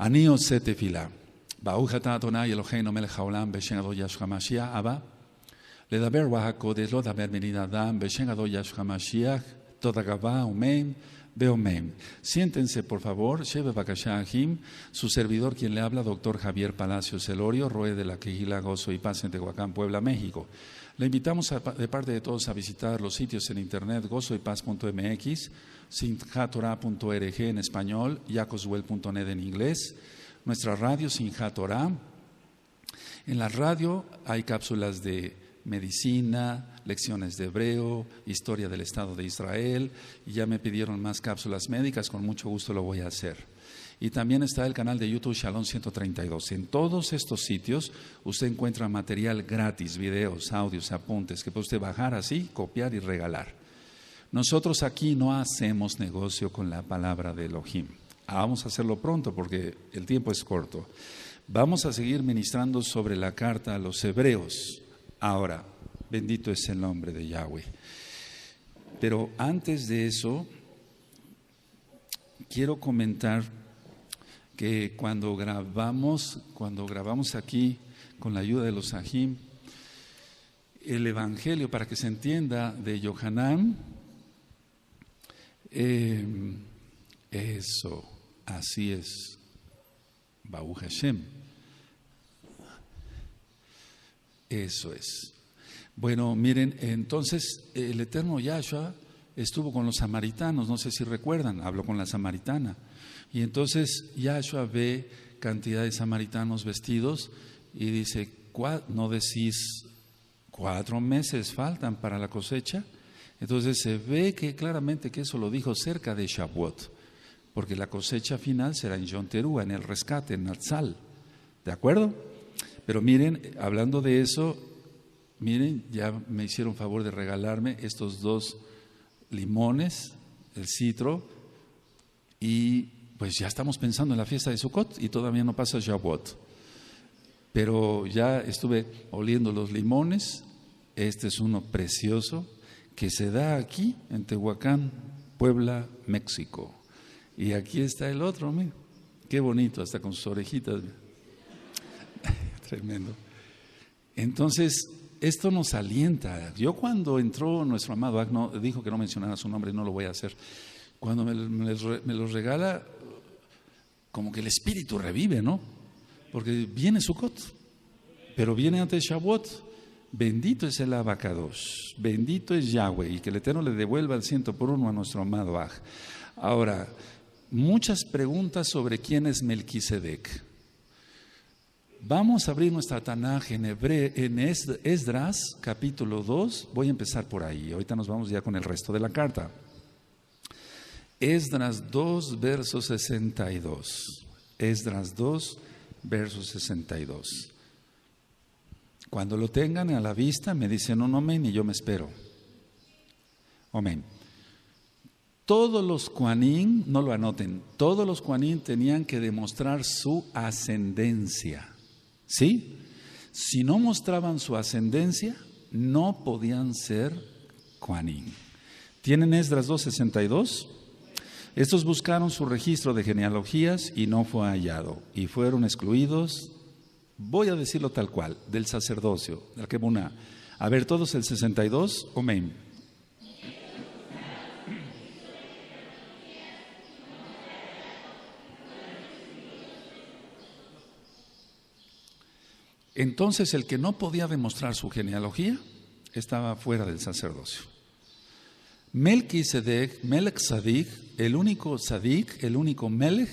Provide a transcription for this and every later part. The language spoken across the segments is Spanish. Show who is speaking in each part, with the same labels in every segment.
Speaker 1: אני עושה תפילה. ברוך אתה אדוני אלוהינו מלך העולם בשם אדון ישוע המשיח. אבא, לדבר רוח הקודש, לא לדבר בנין אדם, בשם אדון ישוע המשיח, toda gavá, amén, ve amén. Siéntense, por favor, Shebe Bakasha Ajim, su servidor quien le habla, doctor Javier Palacios Celorio, Roe de la Quejila, Gozo y Paz en Tehuacán, Puebla, México. Le invitamos de parte de todos a visitar los sitios en internet gozoypaz.mx, sinjatorah.org en español, yacoswell.net en inglés, nuestra radio Sinjatorah. En la radio hay cápsulas de medicina, lecciones de hebreo, historia del Estado de Israel, y ya me pidieron más cápsulas médicas, con mucho gusto lo voy a hacer. Y también está el canal de YouTube Shalom 132. En todos estos sitios usted encuentra material gratis, videos, audios, apuntes, que puede usted bajar así, copiar y regalar. Nosotros aquí no hacemos negocio con la palabra de Elohim. Vamos a hacerlo pronto porque el tiempo es corto. Vamos a seguir ministrando sobre la carta a los hebreos. Ahora, bendito es el nombre de Yahweh. Pero antes de eso, quiero comentar que cuando grabamos aquí con la ayuda de los Ajim, el Evangelio, para que se entienda, de Yohanan, eso, así es, Baruch Hashem. Eso es. Bueno, miren, entonces el eterno Yahshua estuvo con los samaritanos, no sé si recuerdan, habló con la samaritana. Y entonces Yahshua ve cantidad de samaritanos vestidos y dice, ¿no decís 4 meses faltan para la cosecha? Entonces se ve que claramente que eso lo dijo cerca de Shavuot, porque la cosecha final será en Yom Teruah, en el rescate, en Natsal. ¿De acuerdo? Pero miren, hablando de eso, miren, ya me hicieron favor de regalarme estos 2 limones, el citro, y pues ya estamos pensando en la fiesta de Sukkot y todavía no pasa Shavuot. Pero ya estuve oliendo los limones. Este es uno precioso que se da aquí en Tehuacán, Puebla, México. Y aquí está el otro, mira, qué bonito, hasta con sus orejitas. Tremendo. Entonces, esto nos alienta. Yo cuando entró nuestro amado Agno, dijo que no mencionara su nombre, no lo voy a hacer. Cuando me los regala, como que el espíritu revive, ¿no? Porque viene Sukkot, pero viene antes Shavuot. Bendito es el Abacados, bendito es Yahweh, y que el Eterno le devuelva al 100 por 1 a nuestro amado Aj. Ahora, muchas preguntas sobre quién es Melquisedec. Vamos a abrir nuestra Tanaj en Esdras, capítulo 2. Voy a empezar por ahí. Ahorita nos vamos ya con el resto de la carta. Esdras 2, verso 62. Esdras 2, verso 62. Cuando lo tengan a la vista, me dicen un amén y yo me espero. Amén. Todos los Kohanim, no lo anoten, todos los Kohanim tenían que demostrar su ascendencia. ¿Sí? Si no mostraban su ascendencia, no podían ser Kohanim. ¿Tienen Esdras 2:62? Estos buscaron su registro de genealogías y no fue hallado, y fueron excluidos, voy a decirlo tal cual, del sacerdocio, del Kemuná. A ver, todos el 62, amén. Entonces el que no podía demostrar su genealogía estaba fuera del sacerdocio. Melquisedec, Melech Sadik, el único Sadik, el único Melech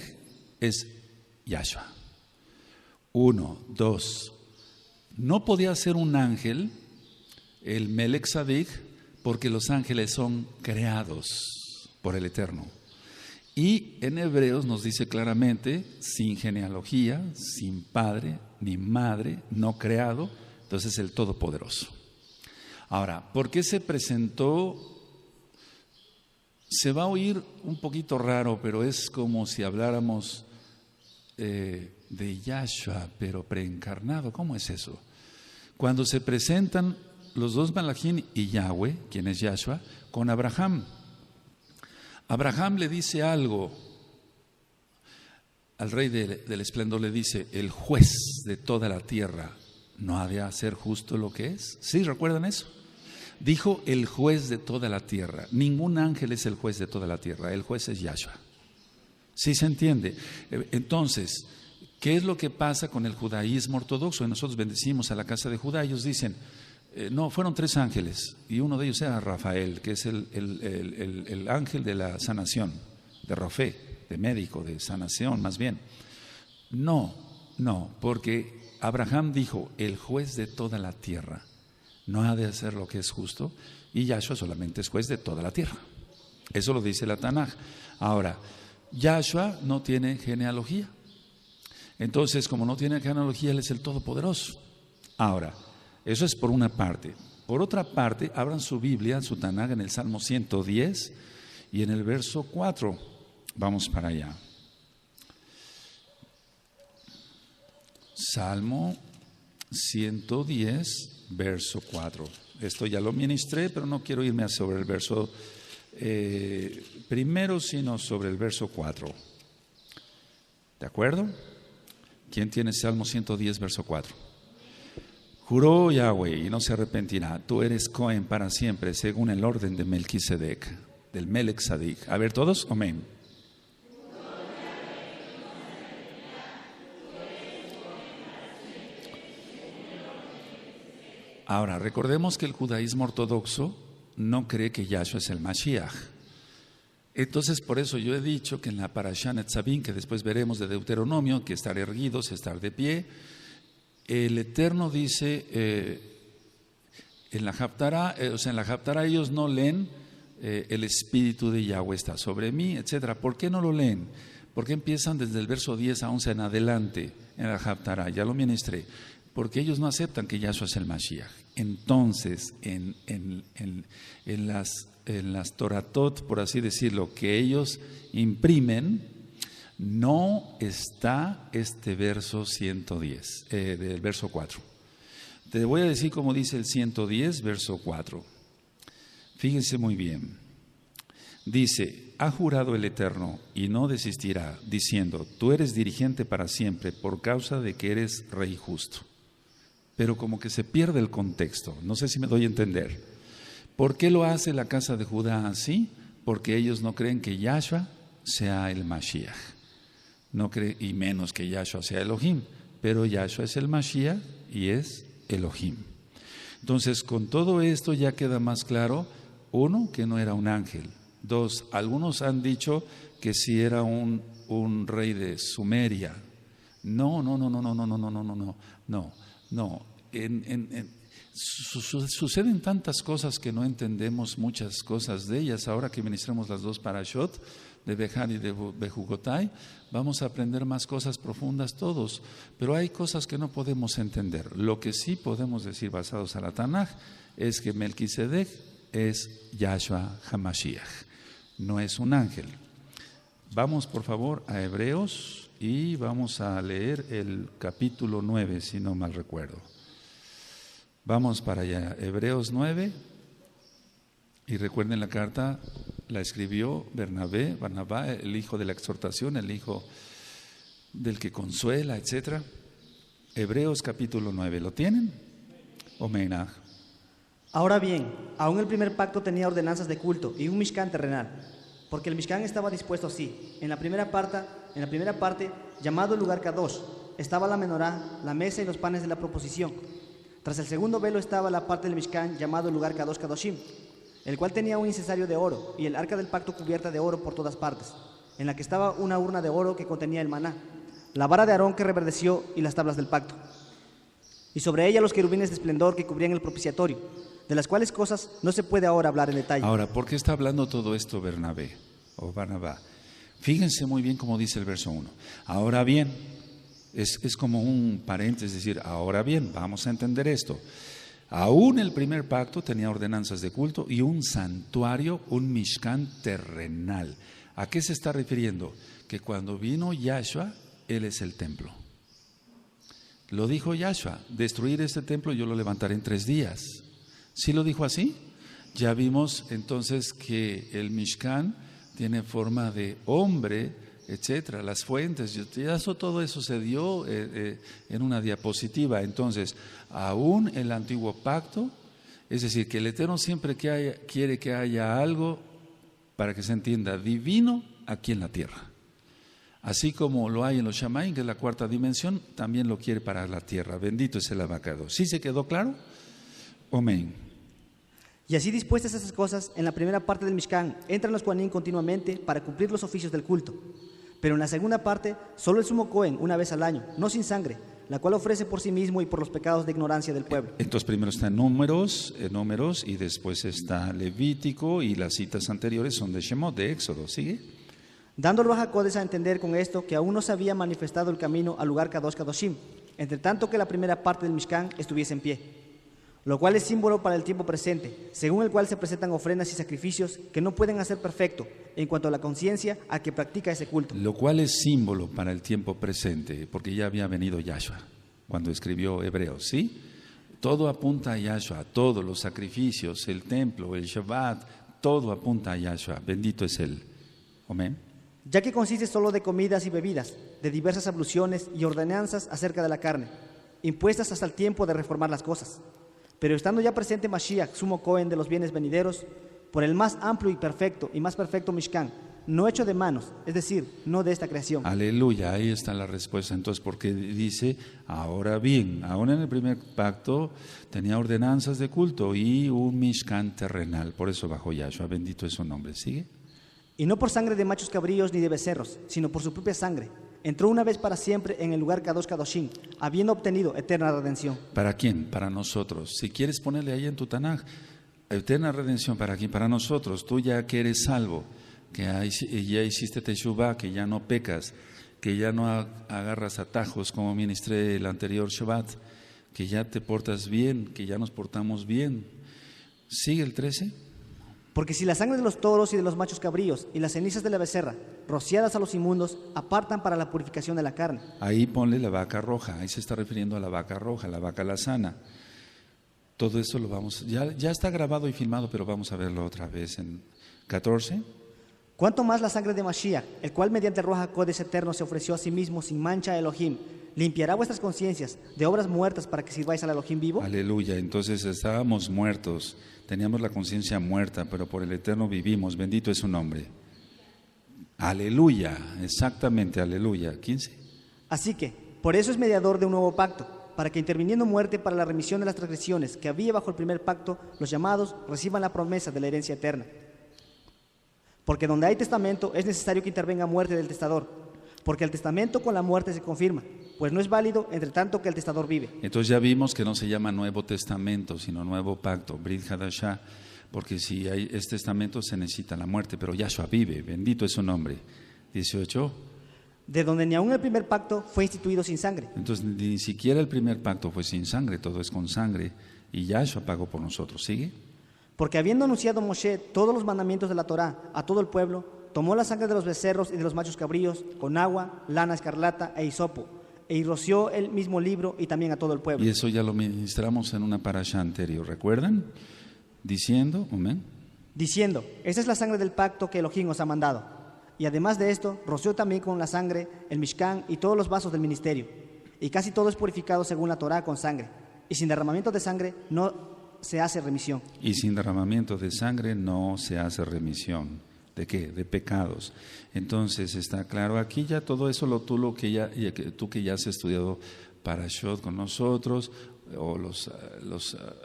Speaker 1: es Yahshua. 1, 2. No podía ser un ángel el Melech Sadik porque los ángeles son creados por el Eterno. Y en Hebreos nos dice claramente, sin genealogía, sin padre ni madre, no creado, entonces el Todopoderoso. Ahora, ¿por qué se presentó? Se va a oír un poquito raro, pero es como si habláramos de Yahshua, pero preencarnado. ¿Cómo es eso? Cuando se presentan los 2 Malachim y Yahweh, quien es Yahshua, con Abraham. Abraham le dice algo. al rey del esplendor le dice, el juez de toda la tierra, ¿no ha de hacer justo lo que es? ¿Sí recuerdan eso? Dijo el juez de toda la tierra. Ningún ángel es el juez de toda la tierra, el juez es Yahshua. ¿Sí se entiende? Entonces, ¿qué es lo que pasa con el judaísmo ortodoxo? Y nosotros bendecimos a la casa de Judá, ellos dicen, no, fueron 3 ángeles, y uno de ellos era Rafael, que es el ángel de la sanación, de Rafé, de médico, de sanación más bien. No, porque Abraham dijo, el juez de toda la tierra no ha de hacer lo que es justo, y Yahshua solamente es juez de toda la tierra. Eso lo dice la Tanaj. Ahora, Yahshua no tiene genealogía. Entonces, como no tiene genealogía, Él es el Todopoderoso. Ahora, eso es por una parte. Por otra parte, abran su Biblia, su Tanaj, en el Salmo 110 y en el verso 4. Vamos para allá. Salmo 110, verso 4. Esto ya lo ministré, pero no quiero irme sobre el verso primero, sino sobre el verso 4. ¿De acuerdo? ¿Quién tiene Salmo 110, verso 4? Juró Yahweh y no se arrepentirá. Tú eres Cohen para siempre, según el orden de Melquisedec, del Melech Sadik. A ver todos, amén. Ahora, recordemos que el judaísmo ortodoxo no cree que Yahshua es el Mashiach. Entonces, por eso yo he dicho que en la Parashá Netzavim, que después veremos de Deuteronomio, que estar erguidos, estar de pie, el Eterno dice, en la Haftará, ellos no leen el Espíritu de Yahweh está sobre mí, etcétera. ¿Por qué no lo leen? Porque empiezan desde el verso 10 a 11 en adelante en la Haftará, ya lo ministré. Porque ellos no aceptan que Yahshua es el Mashiach. Entonces, en las Toratot, por así decirlo, que ellos imprimen, no está este verso 110, del verso 4. Te voy a decir cómo dice el 110, verso 4. Fíjense muy bien. Dice, ha jurado el Eterno y no desistirá, diciendo, tú eres dirigente para siempre por causa de que eres rey justo. Pero como que se pierde el contexto, no sé si me doy a entender. ¿Por qué lo hace la casa de Judá así? Porque ellos no creen que Yahshua sea el Mashiach, no creen, y menos que Yahshua sea Elohim, pero Yahshua es el Mashiach y es Elohim. Entonces, con todo esto ya queda más claro, 1, que no era un ángel; 2, algunos han dicho que sí era un rey de Sumeria. No. Suceden tantas cosas que no entendemos muchas cosas de ellas. Ahora que ministremos las 2 parashot de Behar y de Bejugotai, vamos a aprender más cosas profundas todos, pero hay cosas que no podemos entender. Lo que sí podemos decir basados a la Tanaj es que Melquisedec es Yahshua HaMashiach, no es un ángel. Vamos por favor a Hebreos y vamos a leer el capítulo 9, si no mal recuerdo. Vamos para allá, Hebreos 9, y recuerden la carta la escribió Barnabá, el hijo de la exhortación, el hijo del que consuela, etc. Hebreos capítulo 9, ¿lo tienen? Omenaj.
Speaker 2: Ahora bien, aún el primer pacto tenía ordenanzas de culto y un Mishkan terrenal, porque el Mishkan estaba dispuesto así. En la primera parte, llamado el lugar Kadosh, estaba la menorá, la mesa y los panes de la proposición. Tras el segundo velo estaba la parte del Mishkan llamado el lugar Kadosh Kadoshim, el cual tenía un incensario de oro y el arca del pacto cubierta de oro por todas partes, en la que estaba una urna de oro que contenía el maná, la vara de Aarón que reverdeció y las tablas del pacto. Y sobre ella los querubines de esplendor que cubrían el propiciatorio, de las cuales cosas no se puede ahora hablar en detalle.
Speaker 1: Ahora, ¿por qué está hablando todo esto Barnabá? Fíjense muy bien cómo dice el verso 1. Ahora bien, es como un paréntesis, es decir, ahora bien, vamos a entender esto. Aún el primer pacto tenía ordenanzas de culto y un santuario, un Mishkan terrenal. ¿A qué se está refiriendo? Que cuando vino Yahshua, Él es el templo. Lo dijo Yahshua, destruir este templo yo lo levantaré en 3 días. ¿Sí lo dijo así? Ya vimos entonces que el Mishkan tiene forma de hombre etcétera, las fuentes, todo eso se dio en una diapositiva. Entonces, aún el antiguo pacto, es decir, que el Eterno siempre quiere que haya algo, para que se entienda, divino aquí en la tierra. Así como lo hay en los Shamaim, que es la cuarta dimensión, también lo quiere para la tierra. Bendito es el abacado. ¿Sí se quedó claro? Amén.
Speaker 2: Y así dispuestas esas cosas, en la primera parte del Mishkan entran los Kohanim continuamente para cumplir los oficios del culto. Pero en la segunda parte, solo el sumo Cohen una vez al año, no sin sangre, la cual ofrece por sí mismo y por los pecados de ignorancia del pueblo.
Speaker 1: Entonces primero está Números, y después está Levítico, y las citas anteriores son de Shemot, de Éxodo. ¿Sigue?
Speaker 2: Dando el Ruach HaKodesh a entender con esto que aún no se había manifestado el camino al lugar Kadosh Kadoshim, entre tanto que la primera parte del Mishkan estuviese en pie, lo cual es símbolo para el tiempo presente, según el cual se presentan ofrendas y sacrificios que no pueden hacer perfecto en cuanto a la conciencia a que practica ese culto.
Speaker 1: Lo cual es símbolo para el tiempo presente, porque ya había venido Yahshua cuando escribió Hebreos, ¿sí? Todo apunta a Yahshua, todos los sacrificios, el templo, el Shabbat, todo apunta a Yahshua. Bendito es Él. Amén.
Speaker 2: Ya que consiste solo de comidas y bebidas, de diversas abluciones y ordenanzas acerca de la carne, impuestas hasta el tiempo de reformar las cosas. Pero estando ya presente Mashiach, sumo Cohen de los bienes venideros, por el más amplio y perfecto Mishkan, no hecho de manos, es decir, no de esta creación.
Speaker 1: Aleluya, ahí está la respuesta. Entonces, porque dice, ahora bien, aún en el primer pacto tenía ordenanzas de culto y un Mishkan terrenal, por eso bajó Yahshua, bendito es su nombre. ¿Sigue?
Speaker 2: Y no por sangre de machos cabríos ni de becerros, sino por su propia sangre. Entró una vez para siempre en el lugar Kadosh Kadoshim, habiendo obtenido eterna redención.
Speaker 1: ¿Para quién? Para nosotros. Si quieres ponerle ahí en tu Tanaj, eterna redención, ¿para quién? Para nosotros. Tú ya que eres salvo, que ya hiciste Teshuvah, que ya no pecas, que ya no agarras atajos como ministré el anterior Shabbat, que ya te portas bien, que ya nos portamos bien. ¿Sigue el 13?
Speaker 2: Porque si la sangre de los toros y de los machos cabríos y las cenizas de la becerra, rociadas a los inmundos, apartan para la purificación de la carne.
Speaker 1: Ahí ponle la vaca roja, ahí se está refiriendo a la vaca roja, la vaca lazana. Todo esto lo vamos, ya está grabado y filmado, pero vamos a verlo otra vez en 14.
Speaker 2: Cuanto más la sangre de Mashiach, el cual mediante el Ruach HaKodesh eterno se ofreció a sí mismo sin mancha a Elohim, limpiará vuestras conciencias de obras muertas para que sirváis al Elohim vivo.
Speaker 1: Aleluya, entonces estábamos muertos, teníamos la conciencia muerta, pero por el eterno vivimos, bendito es su nombre. Aleluya, exactamente, aleluya. 15.
Speaker 2: Así que, por eso es mediador de un nuevo pacto, para que interviniendo muerte para la remisión de las transgresiones que había bajo el primer pacto, los llamados reciban la promesa de la herencia eterna. Porque donde hay testamento es necesario que intervenga muerte del testador, porque el testamento con la muerte se confirma, pues no es válido entre tanto que el testador vive.
Speaker 1: Entonces ya vimos que no se llama Nuevo Testamento, sino Nuevo Pacto, Brit Hadashah, porque si es testamento se necesita la muerte, pero Yahshua vive, bendito es su nombre. 18.
Speaker 2: De donde ni aun el primer pacto fue instituido sin sangre.
Speaker 1: Entonces ni siquiera el primer pacto fue sin sangre, todo es con sangre, y Yahshua pagó por nosotros. ¿Sigue?
Speaker 2: Porque habiendo anunciado Moshe todos los mandamientos de la Torá a todo el pueblo, tomó la sangre de los becerros y de los machos cabríos con agua, lana escarlata e hisopo, y roció el mismo libro y también a todo el pueblo.
Speaker 1: Y eso ya lo ministramos en una parasha anterior, ¿recuerdan? Diciendo, amén.
Speaker 2: Diciendo, esta es la sangre del pacto que Elohim os ha mandado. Y además de esto, roció también con la sangre el Mishkan y todos los vasos del ministerio. Y casi todo es purificado según la Torá con sangre. Y sin derramamiento de sangre no se hace remisión.
Speaker 1: Y sin derramamiento de sangre no se hace remisión. ¿De qué? De pecados. Entonces está claro aquí ya todo eso, tú que ya has estudiado Parashot con nosotros, o los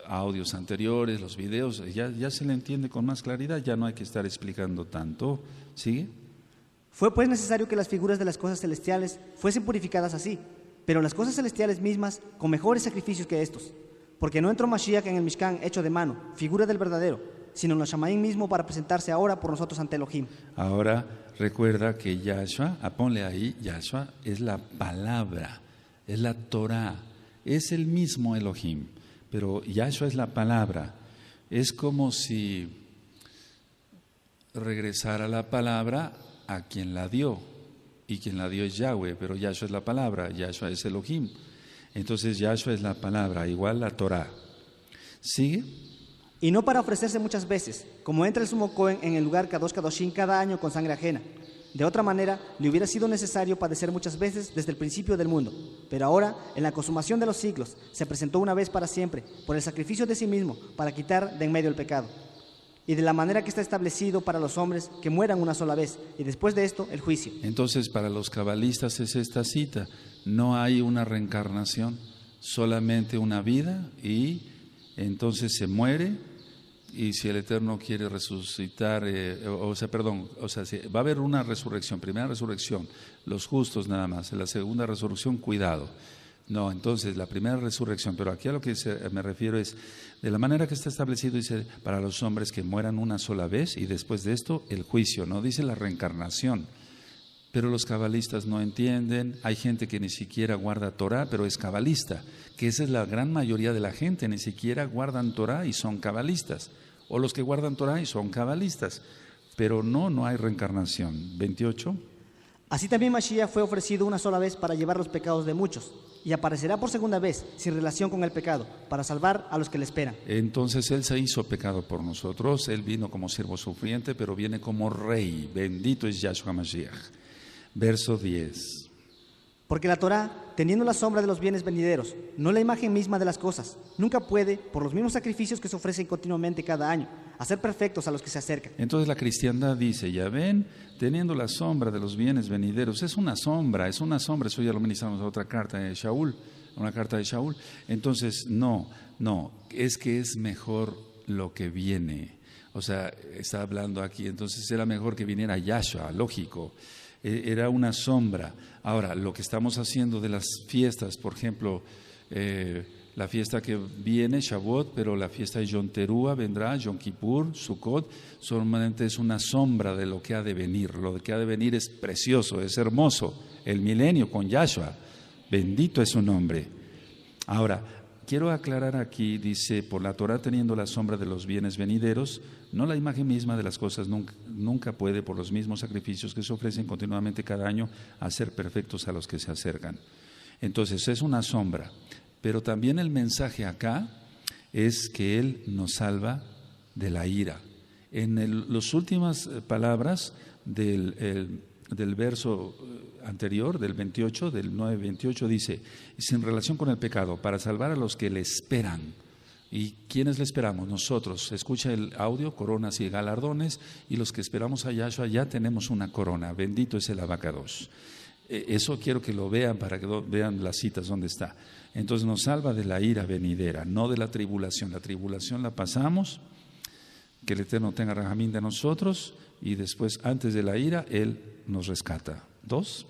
Speaker 1: audios anteriores, los videos, ya se le entiende con más claridad, ya no hay que estar explicando tanto. ¿Sigue?
Speaker 2: Fue pues necesario que las figuras de las cosas celestiales fuesen purificadas así, pero las cosas celestiales mismas con mejores sacrificios que estos. Porque no entró Mashiach en el Mishkan hecho de mano, figura del verdadero, sino en los Shamaim mismo para presentarse ahora por nosotros ante Elohim.
Speaker 1: Ahora recuerda que Yahshua, ponle ahí, Yahshua es la palabra, es la Torah, es el mismo Elohim, pero Yahshua es la palabra. Es como si regresara la palabra a quien la dio, y quien la dio es Yahweh, pero Yahshua es la palabra, Yahshua es Elohim. Entonces Yahshua es la palabra, igual la Torah. ¿Sigue?
Speaker 2: Y no para ofrecerse muchas veces, como entra el sumo Cohen en el lugar Kadosh Kadoshim cada año con sangre ajena, De otra manera, le hubiera sido necesario padecer muchas veces desde el principio del mundo. Pero ahora, en la consumación de los siglos, se presentó una vez para siempre, por el sacrificio de sí mismo, para quitar de en medio el pecado. Y de la manera que está establecido para los hombres que mueran una sola vez, y después de esto, el juicio.
Speaker 1: Entonces, para los cabalistas es esta cita. No hay una reencarnación, solamente una vida, y entonces se muere. Y si el Eterno quiere resucitar, si va a haber una resurrección, primera resurrección, los justos nada más, en la segunda resurrección, cuidado. No, entonces la primera resurrección, pero aquí a lo que me refiero es, de la manera que está establecido, dice, para los hombres que mueran una sola vez y después de esto el juicio, no dice la reencarnación. Pero los cabalistas no entienden, hay gente que ni siquiera guarda Torah, pero es cabalista, que esa es la gran mayoría de la gente, ni siquiera guardan Torah y son cabalistas, o los que guardan Torah y son cabalistas, pero no hay reencarnación. 28.
Speaker 2: Así también Mashiach fue ofrecido una sola vez para llevar los pecados de muchos, y aparecerá por segunda vez, sin relación con el pecado, para salvar a los que le esperan.
Speaker 1: Entonces Él se hizo pecado por nosotros, Él vino como siervo sufriente, pero viene como rey, bendito es Yahshua Mashiach. Verso 10.
Speaker 2: Porque la Torá, teniendo la sombra de los bienes venideros, no la imagen misma de las cosas, nunca puede, por los mismos sacrificios que se ofrecen continuamente cada año, hacer perfectos a los que se acercan.
Speaker 1: Entonces la cristiandad dice, ya ven, teniendo la sombra de los bienes venideros, es una sombra, eso ya lo ministramos en otra carta de Shaul, una carta de Shaul. Entonces, no, es que es mejor lo que viene. O sea, está hablando aquí, entonces era mejor que viniera Yahshua, lógico. Era una sombra. Ahora, lo que estamos haciendo de las fiestas, por ejemplo, la fiesta que viene, Shavuot, pero la fiesta de Yom Teruah vendrá, Yom Kippur, Sukkot, solamente es una sombra de lo que ha de venir. Lo que ha de venir es precioso, es hermoso, el milenio con Yahshua, bendito es su nombre. Ahora, quiero aclarar aquí, dice, por la Torah teniendo la sombra de los bienes venideros, no la imagen misma de las cosas nunca puede, por los mismos sacrificios que se ofrecen continuamente cada año, hacer perfectos a los que se acercan. Entonces es una sombra, pero también el mensaje acá es que Él nos salva de la ira. En las últimas palabras del verso anterior, del 28, del 9:28, dice, sin relación con el pecado, para salvar a los que le esperan. ¿Y quiénes le esperamos? Nosotros. Escucha el audio, coronas y galardones, y los que esperamos a Yahshua ya tenemos una corona. Bendito es el abacados. Eso quiero que lo vean para que vean las citas donde está. Entonces nos salva de la ira venidera, no de la tribulación. La tribulación la pasamos, que el Eterno tenga rajamín de nosotros, y después, antes de la ira, Él nos rescata. 2.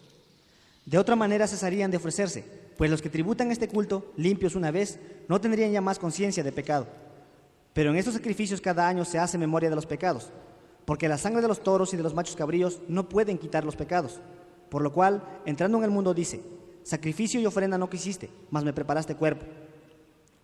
Speaker 2: De otra manera cesarían de ofrecerse, pues los que tributan este culto, limpios una vez, no tendrían ya más conciencia de pecado. Pero en estos sacrificios cada año se hace memoria de los pecados, porque la sangre de los toros y de los machos cabríos no pueden quitar los pecados. Por lo cual, entrando en el mundo dice, sacrificio y ofrenda no quisiste, mas me preparaste cuerpo.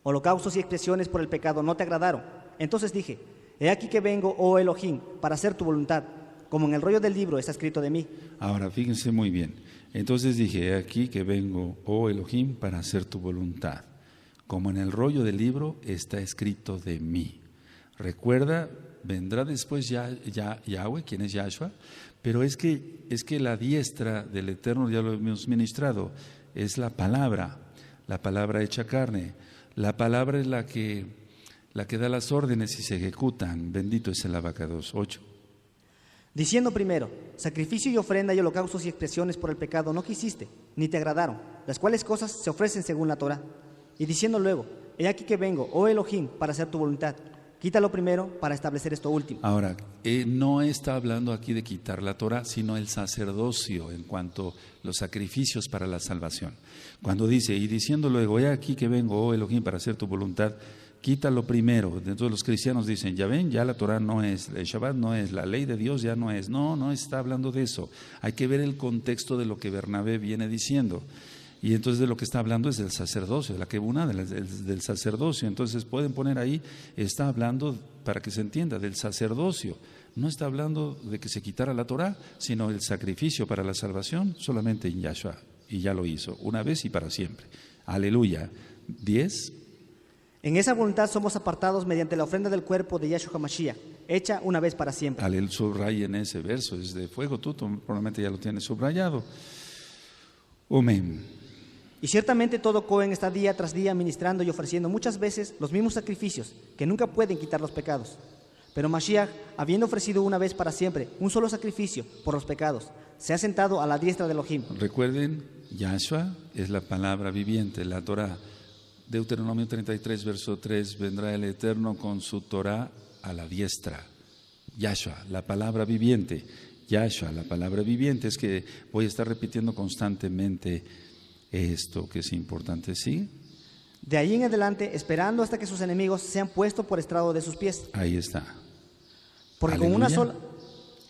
Speaker 2: Holocaustos y expiaciones por el pecado no te agradaron. Entonces dije, he aquí que vengo, oh Elohim, para hacer tu voluntad, como en el rollo del libro está escrito de mí.
Speaker 1: Ahora, fíjense muy bien. Entonces dije, he aquí que vengo, oh Elohim, para hacer tu voluntad. Como en el rollo del libro está escrito de mí. Recuerda, vendrá después Yahweh, quien es Yahshua, pero es que la diestra del Eterno, ya lo hemos ministrado, es la palabra hecha carne. La palabra es la que da las órdenes y se ejecutan. Bendito es el abacados. 8.
Speaker 2: Diciendo primero, sacrificio y ofrenda y holocaustos y expiaciones por el pecado no quisiste, ni te agradaron, las cuales cosas se ofrecen según la Torah. Y diciendo luego, he aquí que vengo, oh Elohim, para hacer tu voluntad. Quítalo primero para establecer esto último.
Speaker 1: Ahora, no está hablando aquí de quitar la Torah, sino el sacerdocio en cuanto a los sacrificios para la salvación. Cuando dice, y diciendo luego, he aquí que vengo, oh Elohim, para hacer tu voluntad, quítalo primero. Entonces los cristianos dicen, ya ven, ya la Torah no es, el Shabbat no es, la ley de Dios ya no es. No está hablando de eso. Hay que ver el contexto de lo que Bernabé viene diciendo. Y entonces de lo que está hablando es del sacerdocio, de la kebuna, del sacerdocio. Entonces pueden poner ahí, está hablando, para que se entienda, del sacerdocio. No está hablando de que se quitara la Torah, sino el sacrificio para la salvación solamente en Yahshua. Y ya lo hizo, una vez y para siempre. Aleluya. 10.
Speaker 2: En esa voluntad somos apartados mediante la ofrenda del cuerpo de Yahshua HaMashiach, hecha una vez para siempre.
Speaker 1: Al subrayen ese verso, es de fuego, tú probablemente ya lo tienes subrayado. Amén.
Speaker 2: Y ciertamente todo Cohen está día tras día ministrando y ofreciendo muchas veces los mismos sacrificios que nunca pueden quitar los pecados. Pero Mashiach, habiendo ofrecido una vez para siempre un solo sacrificio por los pecados, se ha sentado a la diestra de Elohim.
Speaker 1: Recuerden, Yahshua es la palabra viviente, la Torah. Deuteronomio 33, verso 3, vendrá el Eterno con su Torah a la diestra. Yahshua, la palabra viviente. Yahshua, la palabra viviente. Es que voy a estar repitiendo constantemente esto que es importante, ¿sí?
Speaker 2: De ahí en adelante, esperando hasta que sus enemigos sean puestos por estrado de sus pies.
Speaker 1: Ahí está.
Speaker 2: Porque con una sola...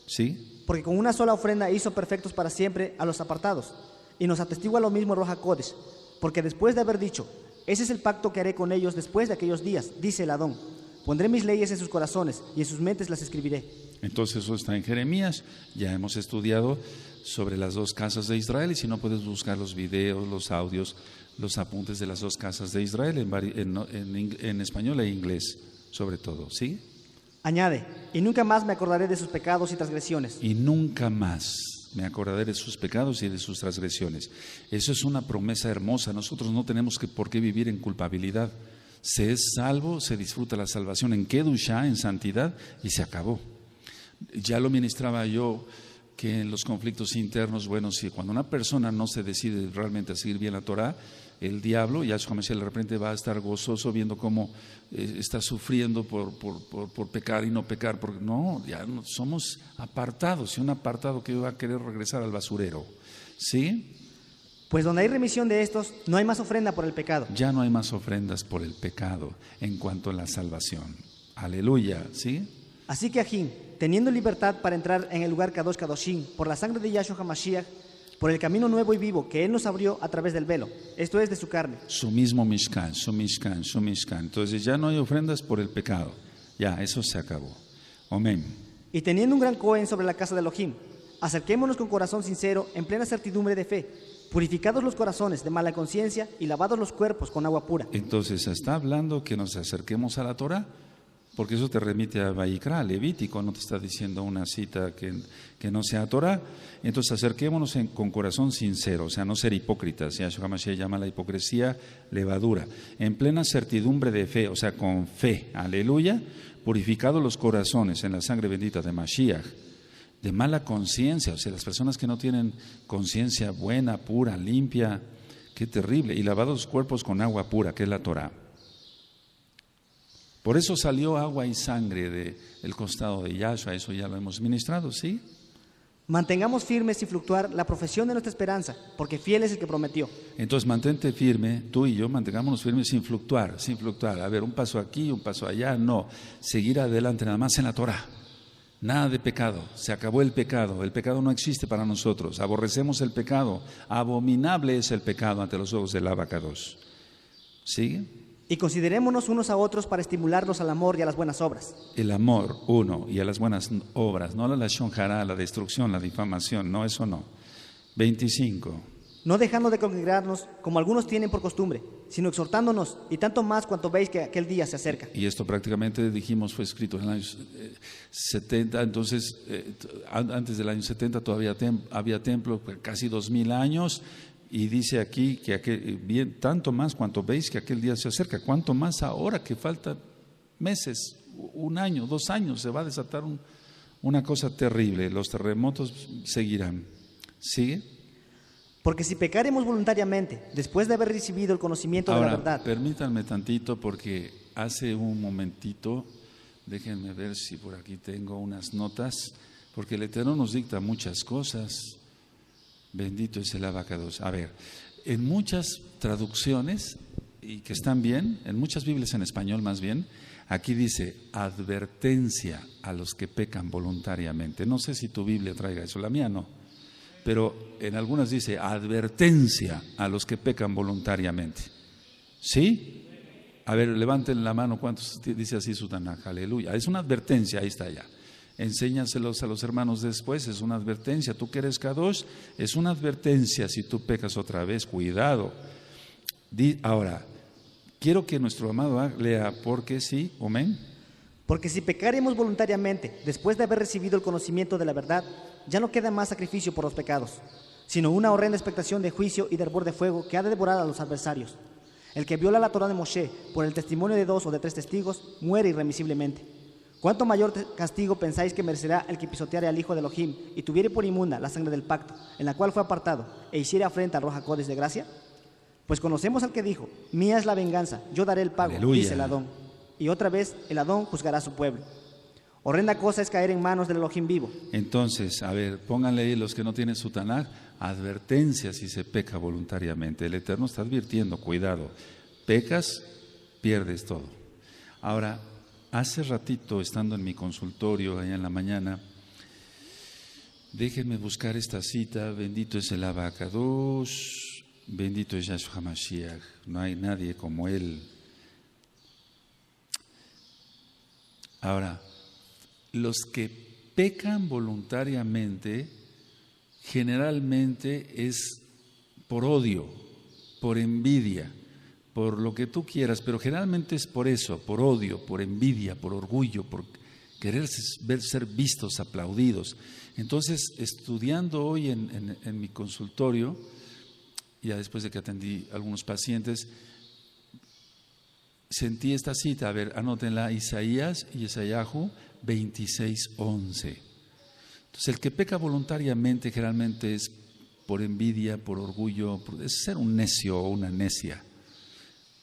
Speaker 1: ¿Sí?
Speaker 2: Porque con una sola ofrenda hizo perfectos para siempre a los apartados. Y nos atestigua lo mismo Ruach HaKodesh. Porque después de haber dicho, ese es el pacto que haré con ellos después de aquellos días, dice el Adón. Pondré mis leyes en sus corazones y en sus mentes las escribiré.
Speaker 1: Entonces eso está en Jeremías. Ya hemos estudiado sobre las dos casas de Israel y si no puedes buscar los videos, los audios, los apuntes de las dos casas de Israel en español e inglés sobre todo, ¿sí?
Speaker 2: Añade, y nunca más me acordaré de sus pecados y transgresiones.
Speaker 1: Y nunca más me acordaré de sus pecados y de sus transgresiones. Eso es una promesa hermosa. Nosotros no tenemos por qué vivir en culpabilidad. Se es salvo, se disfruta la salvación en Kedushá, en santidad, y se acabó. Ya lo ministraba yo, que en los conflictos internos, bueno, si cuando una persona no se decide realmente a seguir bien la Torah, el diablo, Yahshua Mashiach de repente va a estar gozoso viendo cómo está sufriendo por pecar y no pecar, porque no, ya no, somos apartados, y un apartado que va a querer regresar al basurero, ¿sí?
Speaker 2: Pues donde hay remisión de estos, no hay más ofrenda por el pecado.
Speaker 1: Ya no hay más ofrendas por el pecado en cuanto a la salvación. Aleluya, ¿sí?
Speaker 2: Así que Ajín, teniendo libertad para entrar en el lugar Kadosh Kadoshim por la sangre de Yahshua HaMashiach, por el camino nuevo y vivo que Él nos abrió a través del velo, esto es de su carne.
Speaker 1: Su mismo Mishkan, su Mishkan, su Mishkan. Entonces ya no hay ofrendas por el pecado. Ya, eso se acabó. Amén.
Speaker 2: Y teniendo un gran Cohen sobre la casa de Elohim, acerquémonos con corazón sincero, en plena certidumbre de fe, purificados los corazones de mala conciencia y lavados los cuerpos con agua pura.
Speaker 1: Entonces está hablando que nos acerquemos a la Torah, porque eso te remite a Vayikra, Levítico, no te está diciendo una cita que no sea Torah. Entonces acerquémonos con corazón sincero, o sea, no ser hipócritas. Yahshua HaMashiach llama la hipocresía levadura. En plena certidumbre de fe, o sea, con fe, aleluya, purificados los corazones en la sangre bendita de Mashiach, de mala conciencia, o sea, las personas que no tienen conciencia buena, pura, limpia, qué terrible, y lavados los cuerpos con agua pura, que es la Torah. Por eso salió agua y sangre del costado de Yahshua, eso ya lo hemos ministrado, ¿sí?
Speaker 2: Mantengamos firme sin fluctuar la profesión de nuestra esperanza, porque fiel es el que prometió.
Speaker 1: Entonces mantente firme, tú y yo mantengámonos firmes sin fluctuar. A ver, un paso aquí, un paso allá, no. Seguir adelante nada más en la Torah. Nada de pecado, se acabó el pecado no existe para nosotros, aborrecemos el pecado, abominable es el pecado ante los ojos del Abacados. ¿Sigue?
Speaker 2: Y considerémonos unos a otros para estimularnos al amor y a las buenas obras.
Speaker 1: El amor, uno, y a las buenas obras, no a la shonjara, la destrucción, la difamación, no, eso no. 25.
Speaker 2: No dejando de congregarnos como algunos tienen por costumbre, sino exhortándonos, y tanto más cuanto veis que aquel día se acerca.
Speaker 1: Y esto prácticamente dijimos fue escrito en el año 70, entonces antes del año 70 todavía había templo, casi 2000 años, y dice aquí que bien, tanto más cuanto veis que aquel día se acerca, cuanto más ahora que faltan meses, un año, 2 años, se va a desatar una cosa terrible, los terremotos seguirán. ¿Sigue?
Speaker 2: Porque si pecaremos voluntariamente, después de haber recibido el conocimiento
Speaker 1: Ahora,
Speaker 2: de la verdad.
Speaker 1: Permítanme tantito porque hace un momentito, déjenme ver si por aquí tengo unas notas, porque el Eterno nos dicta muchas cosas. Bendito es el Abacados. A ver, en muchas traducciones, y que están bien, en muchas Biblias en español más bien, aquí dice advertencia a los que pecan voluntariamente. No sé si tu Biblia traiga eso, la mía no. Pero en algunas dice advertencia a los que pecan voluntariamente. ¿Sí? A ver, levanten la mano, ¿cuántos dice así su Tanaj? Aleluya. Es una advertencia, ahí está ya. Enséñaselos a los hermanos después, es una advertencia. Tú que eres Kadosh, es una advertencia si tú pecas otra vez, cuidado. Ahora, quiero que nuestro amado lea, porque sí, amén.
Speaker 2: Porque si pecáremos voluntariamente después de haber recibido el conocimiento de la verdad, ya no queda más sacrificio por los pecados, sino una horrenda expectación de juicio y de hervor de fuego que ha de devorar a los adversarios. El que viola la Torá de Moshe por el testimonio de 2 o de 3 testigos muere irremisiblemente. ¿Cuánto mayor castigo pensáis que merecerá el que pisoteare al Hijo de Elohim y tuviere por inmunda la sangre del pacto, en la cual fue apartado, e hiciere afrenta al Ruach HaKodesh de gracia? Pues conocemos al que dijo: mía es la venganza, yo daré el pago,
Speaker 1: Aleluya.
Speaker 2: dice el Adón. Y otra vez el Adón juzgará a su pueblo. Horrenda cosa es caer en manos del Elohim vivo.
Speaker 1: Entonces, a ver, pónganle ahí los que no tienen su Tanaj, advertencia si se peca voluntariamente. El Eterno está advirtiendo, cuidado, pecas, pierdes todo. Ahora, hace ratito, estando en mi consultorio allá en la mañana, déjenme buscar esta cita: bendito es el Abacadosh, bendito es Yahshua HaMashiach, no hay nadie como él. Ahora, los que pecan voluntariamente generalmente es por odio, por envidia, por lo que tú quieras, pero generalmente es por eso, por odio, por envidia, por orgullo, por querer ser vistos, aplaudidos. Entonces, estudiando hoy en mi consultorio, ya después de que atendí a algunos pacientes, sentí esta cita. A ver, anótenla: Isaías y Esayahu 26:11. Entonces, el que peca voluntariamente generalmente es por envidia, por orgullo, es ser un necio o una necia.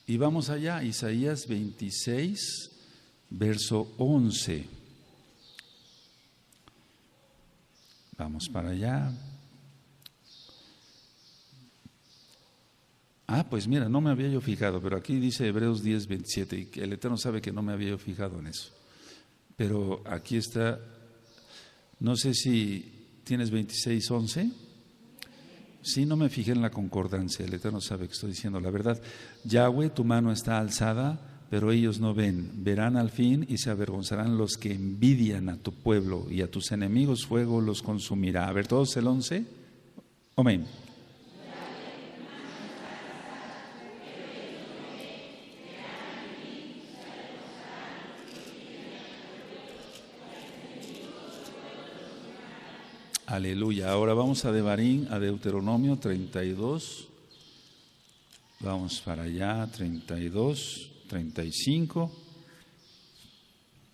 Speaker 1: Y vamos allá, Isaías 26, verso 11. Vamos para allá. Pues mira, no me había yo fijado, pero aquí dice Hebreos 10, 27, y el Eterno sabe que no me había yo fijado en eso. Pero aquí está, no sé si tienes 26, 11. Sí, no me fijé en la concordancia, el Eterno sabe que estoy diciendo la verdad. Yahweh, tu mano está alzada, pero ellos no ven. Verán al fin y se avergonzarán los que envidian a tu pueblo, y a tus enemigos fuego los consumirá. A ver, todos el 11. Amén. Aleluya. Ahora vamos a Devarim, a Deuteronomio 32. Vamos para allá, 32, 35.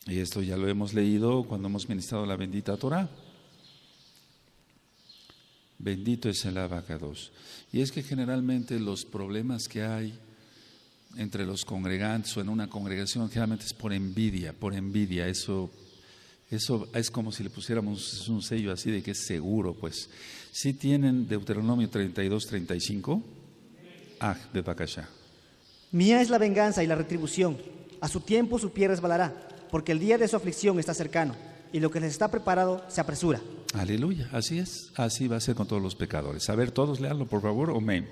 Speaker 1: Y esto ya lo hemos leído cuando hemos ministrado la bendita Torah. Bendito es el Abacados. Y es que generalmente los problemas que hay entre los congregantes o en una congregación generalmente es por envidia, Eso es como si le pusiéramos un sello así de que es seguro, pues. ¿Sí tienen Deuteronomio 32, 35? Bebakashá.
Speaker 2: Mía es la venganza y la retribución. A su tiempo su pie resbalará, porque el día de su aflicción está cercano, y lo que les está preparado se apresura.
Speaker 1: Aleluya, así es. Así va a ser con todos los pecadores. A ver, todos leanlo, por favor. Amén.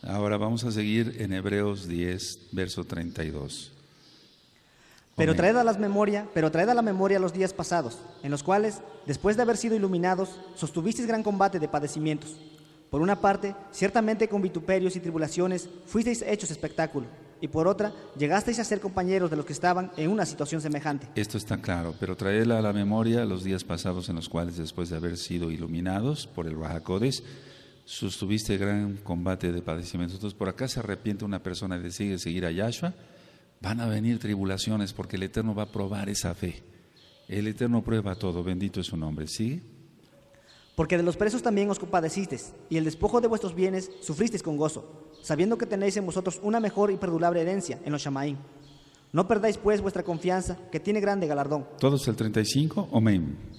Speaker 1: Ahora vamos a seguir en Hebreos 10, verso 32.
Speaker 2: Pero
Speaker 1: Amén.
Speaker 2: traed a la memoria los días pasados, en los cuales, después de haber sido iluminados, sostuvisteis gran combate de padecimientos. Por una parte, ciertamente con vituperios y tribulaciones fuisteis hechos espectáculo, y por otra, llegasteis a ser compañeros de los que estaban en una situación semejante.
Speaker 1: Esto está claro, pero traedla a la memoria los días pasados en los cuales, después de haber sido iluminados por el Ruach HaKodesh, sostuviste gran combate de padecimientos. Entonces, por acá se arrepiente una persona y decide seguir a Yahshua, van a venir tribulaciones porque el Eterno va a probar esa fe. El Eterno prueba todo, bendito es su nombre. ¿Sigue?
Speaker 2: Porque de los presos también os compadecisteis, y el despojo de vuestros bienes sufristeis con gozo, sabiendo que tenéis en vosotros una mejor y perdurable herencia en los Shamaín. No perdáis pues vuestra confianza, que tiene grande galardón.
Speaker 1: Todos el 35, amén.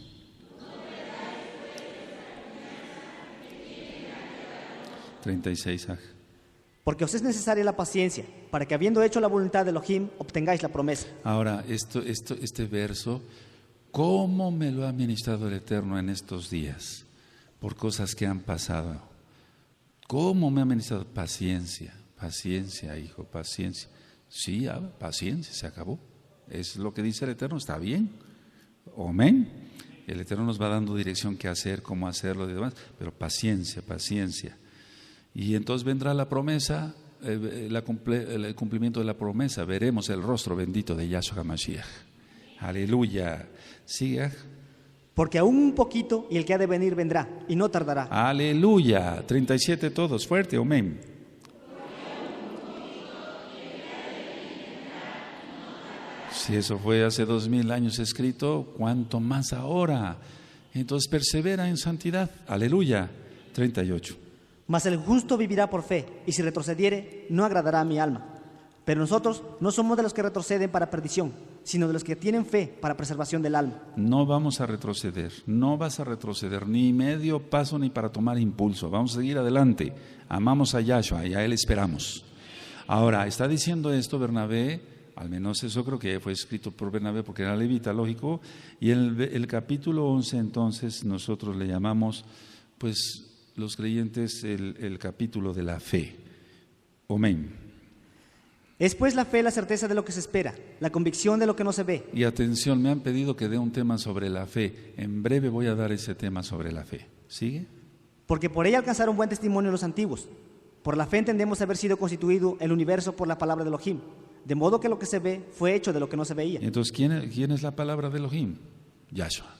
Speaker 2: Porque os es necesaria la paciencia, para que habiendo hecho la voluntad de Elohim, obtengáis la promesa.
Speaker 1: Ahora, este verso, ¿cómo me lo ha ministrado el Eterno en estos días? Por cosas que han pasado. ¿Cómo me ha ministrado? Paciencia, hijo, paciencia. Sí, paciencia, se acabó. Es lo que dice el Eterno, está bien. Amén. El Eterno nos va dando dirección qué hacer, cómo hacerlo y demás, pero paciencia. Y entonces vendrá la promesa, el cumplimiento de la promesa. Veremos el rostro bendito de Yahshua HaMashiach. Aleluya. Sigue.
Speaker 2: Porque aún un poquito y el que ha de venir vendrá y no tardará.
Speaker 1: Aleluya. 37 todos, fuerte, amén. Si eso fue hace 2000 años escrito, ¿cuánto más ahora? Entonces persevera en santidad. Aleluya. 38.
Speaker 2: Mas el justo vivirá por fe, y si retrocediere, no agradará a mi alma. Pero nosotros no somos de los que retroceden para perdición, sino de los que tienen fe para preservación del alma.
Speaker 1: No vamos a retroceder, no vas a retroceder ni medio paso ni para tomar impulso. Vamos a seguir adelante. Amamos a Yahshua y a Él esperamos. Ahora, está diciendo esto Bernabé, al menos eso creo que fue escrito por Bernabé porque era levita, lógico. Y el capítulo 11 entonces nosotros le llamamos, pues los creyentes, el capítulo de la fe. Amén.
Speaker 2: Es pues la fe la certeza de lo que se espera, la convicción de lo que no se ve.
Speaker 1: Y atención, me han pedido que dé un tema sobre la fe. En breve voy a dar ese tema sobre la fe. ¿Sigue?
Speaker 2: Porque por ella alcanzaron buen testimonio los antiguos. Por la fe entendemos haber sido constituido el universo por la palabra de Elohim, de modo que lo que se ve fue hecho de lo que no se veía.
Speaker 1: Entonces, ¿quién es la palabra de Elohim? Yahshua.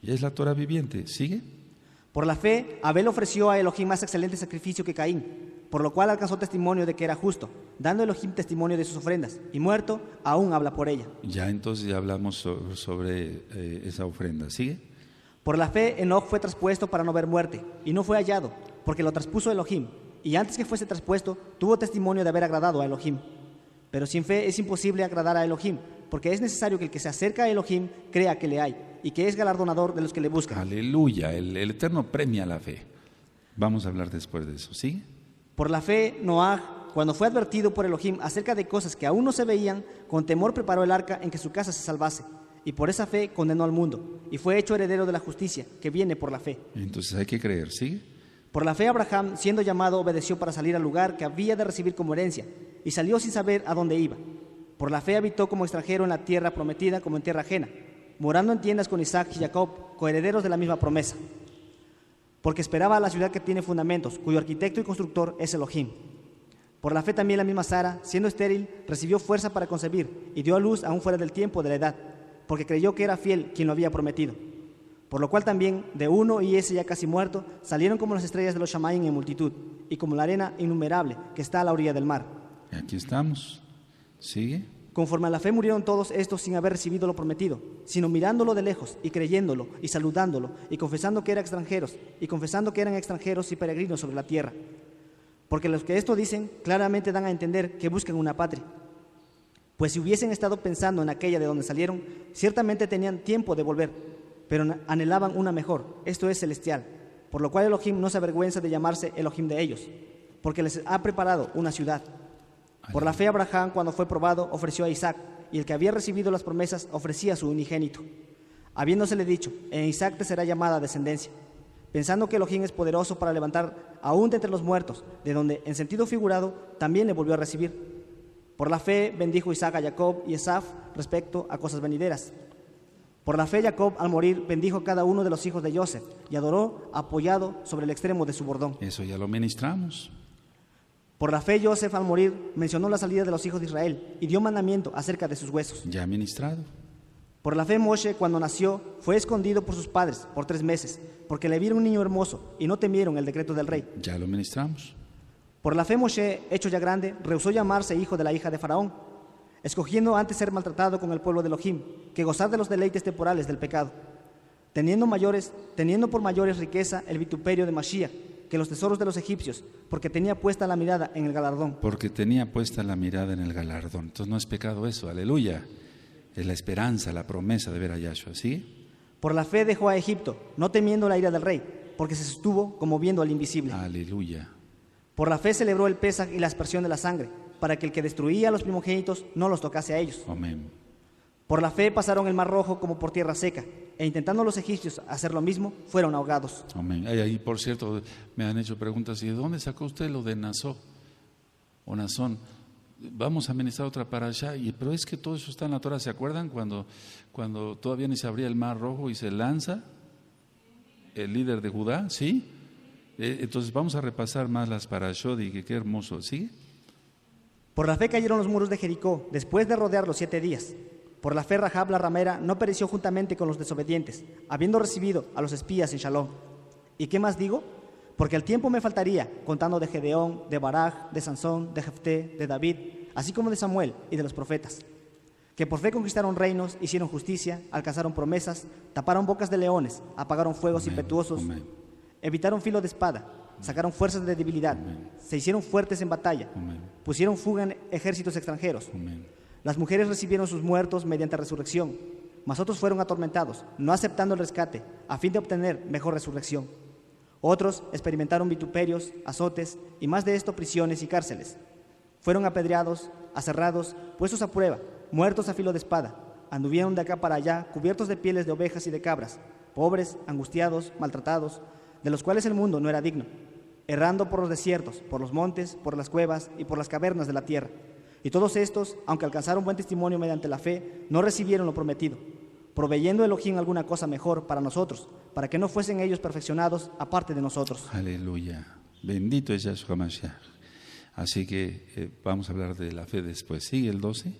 Speaker 1: Y es la Torah viviente. ¿Sigue?
Speaker 2: Por la fe, Abel ofreció a Elohim más excelente sacrificio que Caín, por lo cual alcanzó testimonio de que era justo, dando Elohim testimonio de sus ofrendas, y muerto, aún habla por ella.
Speaker 1: Ya entonces ya hablamos sobre esa ofrenda. ¿Sigue?
Speaker 2: Por la fe, Enoch fue traspuesto para no ver muerte, y no fue hallado, porque lo traspuso Elohim, y antes que fuese traspuesto, tuvo testimonio de haber agradado a Elohim. Pero sin fe es imposible agradar a Elohim, porque es necesario que el que se acerca a Elohim crea que le hay, y que es galardonador de los que le buscan.
Speaker 1: Aleluya, el Eterno premia la fe. Vamos a hablar después de eso, ¿sí?
Speaker 2: Por la fe, Noah, cuando fue advertido por Elohim acerca de cosas que aún no se veían, con temor preparó el arca en que su casa se salvase, y por esa fe condenó al mundo, y fue hecho heredero de la justicia, que viene por la fe.
Speaker 1: Entonces hay que creer, ¿sí?
Speaker 2: Por la fe, Abraham, siendo llamado, obedeció para salir al lugar que había de recibir como herencia, y salió sin saber a dónde iba. Por la fe habitó como extranjero en la tierra prometida como en tierra ajena, morando en tiendas con Isaac y Jacob, coherederos de la misma promesa. Porque esperaba a la ciudad que tiene fundamentos, cuyo arquitecto y constructor es Elohim. Por la fe también la misma Sara, siendo estéril, recibió fuerza para concebir, y dio a luz aún fuera del tiempo de la edad, porque creyó que era fiel quien lo había prometido. Por lo cual también, de uno y ese ya casi muerto, salieron como las estrellas de los Shamayim en multitud, y como la arena innumerable que está a la orilla del mar.
Speaker 1: Y aquí estamos. ¿Sigue?
Speaker 2: Conforme a la fe murieron todos estos sin haber recibido lo prometido, sino mirándolo de lejos y creyéndolo y saludándolo y confesando que eran extranjeros y peregrinos sobre la tierra. Porque los que esto dicen claramente dan a entender que buscan una patria. Pues si hubiesen estado pensando en aquella de donde salieron, ciertamente tenían tiempo de volver, pero anhelaban una mejor, esto es celestial, por lo cual Elohim no se avergüenza de llamarse Elohim de ellos, porque les ha preparado una ciudad. Por la fe Abraham, cuando fue probado, ofreció a Isaac, y el que había recibido las promesas ofrecía a su unigénito, habiéndosele dicho, en Isaac te será llamada descendencia, pensando que Elohim es poderoso para levantar aún de entre los muertos, de donde, en sentido figurado, también le volvió a recibir. Por la fe bendijo Isaac a Jacob y Esaf respecto a cosas venideras. Por la fe Jacob, al morir, bendijo a cada uno de los hijos de Joseph, y adoró apoyado sobre el extremo de su bordón.
Speaker 1: Eso ya lo ministramos.
Speaker 2: Por la fe Joseph, al morir, mencionó la salida de los hijos de Israel y dio mandamiento acerca de sus huesos.
Speaker 1: Ya ministrado.
Speaker 2: Por la fe Moshe, cuando nació, fue escondido por sus padres por 3 meses, porque le vieron un niño hermoso y no temieron el decreto del rey.
Speaker 1: Ya lo ministramos.
Speaker 2: Por la fe Moshe, hecho ya grande, rehusó llamarse hijo de la hija de Faraón, escogiendo antes ser maltratado con el pueblo de Elohim, que gozar de los deleites temporales del pecado, teniendo por mayores riqueza el vituperio de Mashiach, que los tesoros de los egipcios, porque tenía puesta la mirada en el galardón.
Speaker 1: Porque tenía puesta la mirada en el galardón. Entonces no es pecado eso, aleluya. Es la esperanza, la promesa de ver a Yahshua, ¿sí?
Speaker 2: Por la fe dejó a Egipto, no temiendo la ira del rey, porque se sostuvo como viendo al invisible.
Speaker 1: Aleluya.
Speaker 2: Por la fe celebró el Pesaj y la aspersión de la sangre, para que el que destruía a los primogénitos no los tocase a ellos.
Speaker 1: Amén.
Speaker 2: Por la fe pasaron el mar rojo como por tierra seca, e intentando los egipcios hacer lo mismo, fueron ahogados.
Speaker 1: Amén. Ahí, por cierto, me han hecho preguntas, ¿y de dónde sacó usted lo de Nazó o Nazón? vamos a ministrar otra para allá, pero es que todo eso está en la Torah. ¿Se acuerdan cuando todavía ni se abría el Mar Rojo y se lanza el líder de Judá? ¿Sí? Entonces vamos a repasar más las parashot y qué hermoso. ¿Sí?
Speaker 2: Por la fe cayeron los muros de Jericó, después de rodearlos 7 días. Por la fe Rahab la ramera no pereció juntamente con los desobedientes, habiendo recibido a los espías en Shalom. ¿Y qué más digo? Porque el tiempo me faltaría, contando de Gedeón, de Baraj, de Sansón, de Jefté, de David, así como de Samuel y de los profetas, que por fe conquistaron reinos, hicieron justicia, alcanzaron promesas, taparon bocas de leones, apagaron fuegos impetuosos, evitaron filo de espada, sacaron fuerzas de debilidad, se hicieron fuertes en batalla, pusieron fuga en ejércitos extranjeros. Las mujeres recibieron sus muertos mediante resurrección, mas otros fueron atormentados, no aceptando el rescate, a fin de obtener mejor resurrección. Otros experimentaron vituperios, azotes y más de esto prisiones y cárceles. Fueron apedreados, aserrados, puestos a prueba, muertos a filo de espada. Anduvieron de acá para allá, cubiertos de pieles de ovejas y de cabras, pobres, angustiados, maltratados, de los cuales el mundo no era digno, errando por los desiertos, por los montes, por las cuevas y por las cavernas de la tierra. Y todos estos, aunque alcanzaron buen testimonio mediante la fe, no recibieron lo prometido, proveyendo Elohim alguna cosa mejor para nosotros, para que no fuesen ellos perfeccionados aparte de nosotros.
Speaker 1: Aleluya. Bendito es Yahshua Mashiach. Así que vamos a hablar de la fe después. ¿Sigue el 12?